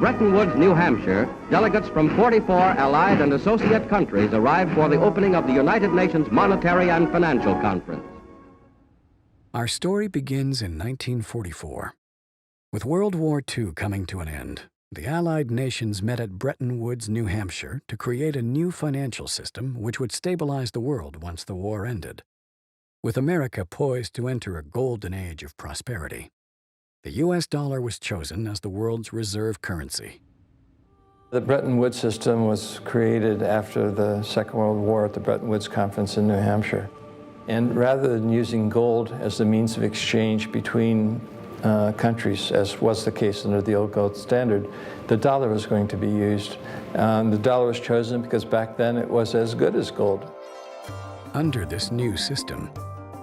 Bretton Woods, New Hampshire, delegates from 44 allied and associate countries arrived for the opening of the United Nations Monetary and Financial Conference. Our story begins in 1944. With World War II coming to an end, the Allied nations met at Bretton Woods, New Hampshire, to create a new financial system which would stabilize the world once the war ended. With America poised to enter a golden age of prosperity, the U.S. dollar was chosen as the world's reserve currency. The Bretton Woods system was created after the Second World War at the Bretton Woods Conference in New Hampshire. And rather than using gold as the means of exchange between countries, as was the case under the old gold standard, the dollar was going to be used. The dollar was chosen because back then it was as good as gold. Under this new system,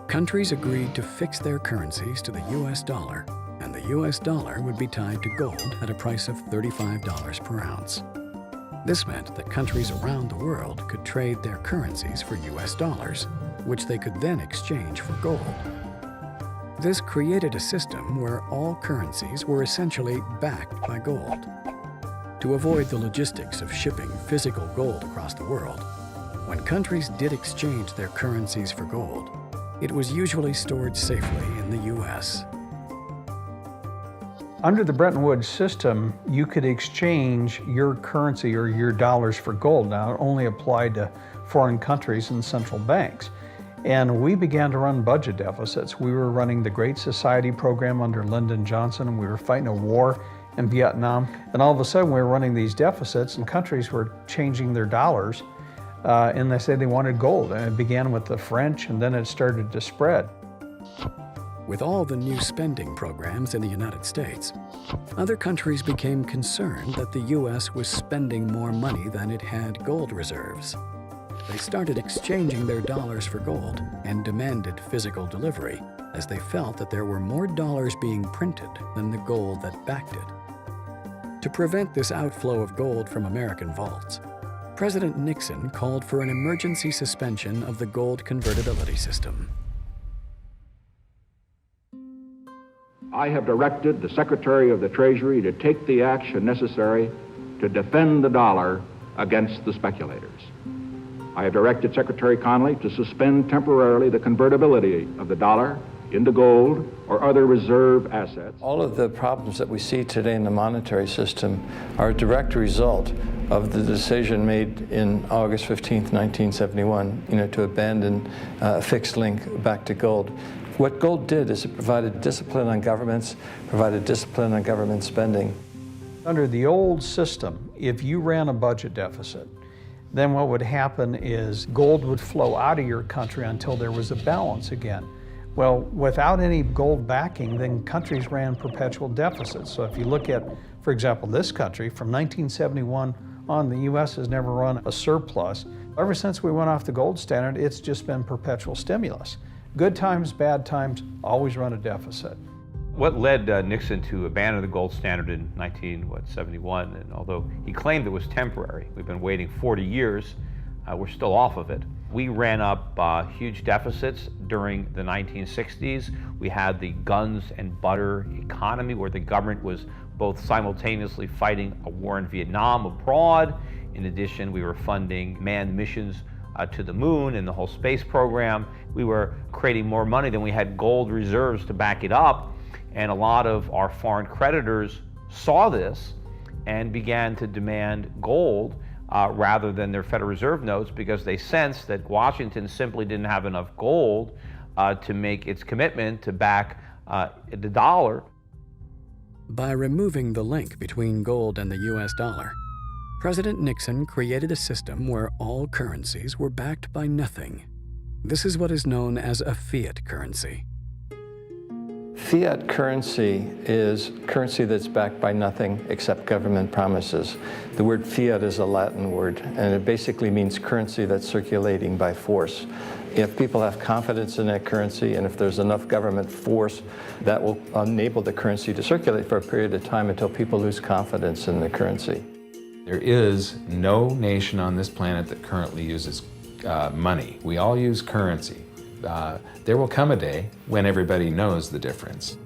countries agreed to fix their currencies to the U.S. dollar, and the U.S. dollar would be tied to gold at a price of $35 per ounce. This meant that countries around the world could trade their currencies for U.S. dollars, which they could then exchange for gold. This created a system where all currencies were essentially backed by gold. To avoid the logistics of shipping physical gold across the world, when countries did exchange their currencies for gold, it was usually stored safely in the U.S. Under the Bretton Woods system, you could exchange your currency or your dollars for gold. Now, it only applied to foreign countries and central banks. And we began to run budget deficits. We were running the Great Society program under Lyndon Johnson, and we were fighting a war in Vietnam. And all of a sudden, we were running these deficits, and countries were changing their dollars, and they said they wanted gold. And it began with the French, and then it started to spread. With all the new spending programs in the United States, other countries became concerned that the U.S. was spending more money than it had gold reserves. They started exchanging their dollars for gold and demanded physical delivery, as they felt that there were more dollars being printed than the gold that backed it. To prevent this outflow of gold from American vaults, President Nixon called for an emergency suspension of the gold convertibility system. I have directed the Secretary of the Treasury to take the action necessary to defend the dollar against the speculators. I have directed Secretary Connally to suspend temporarily the convertibility of the dollar into gold or other reserve assets. All of the problems that we see today in the monetary system are a direct result of the decision made in August 15th, 1971, to abandon a fixed link back to gold. What gold did is it provided discipline on governments, provided discipline on government spending. Under the old system, if you ran a budget deficit, then what would happen is gold would flow out of your country until there was a balance again. Well, without any gold backing, then countries ran perpetual deficits. So if you look at, for example, this country, from 1971 on, the U.S. has never run a surplus. Ever since we went off the gold standard, it's just been perpetual stimulus. Good times, bad times, always run a deficit. What led Nixon to abandon the gold standard in 1971, and although he claimed it was temporary, we've been waiting 40 years, we're still off of it. We ran up huge deficits during the 1960s. We had the guns and butter economy, where the government was both simultaneously fighting a war in Vietnam abroad. In addition, we were funding manned missions to the moon and the whole space program. We were creating more money than we had gold reserves to back it up. And a lot of our foreign creditors saw this and began to demand gold rather than their Federal Reserve notes, because they sensed that Washington simply didn't have enough gold to make its commitment to back the dollar. By removing the link between gold and the U.S. dollar, President Nixon created a system where all currencies were backed by nothing. This is what is known as a fiat currency. Fiat currency is currency that's backed by nothing except government promises. The word fiat is a Latin word, and it basically means currency that's circulating by force. If people have confidence in that currency, and if there's enough government force, that will enable the currency to circulate for a period of time until people lose confidence in the currency. There is no nation on this planet that currently uses money. We all use currency. There will come a day when everybody knows the difference.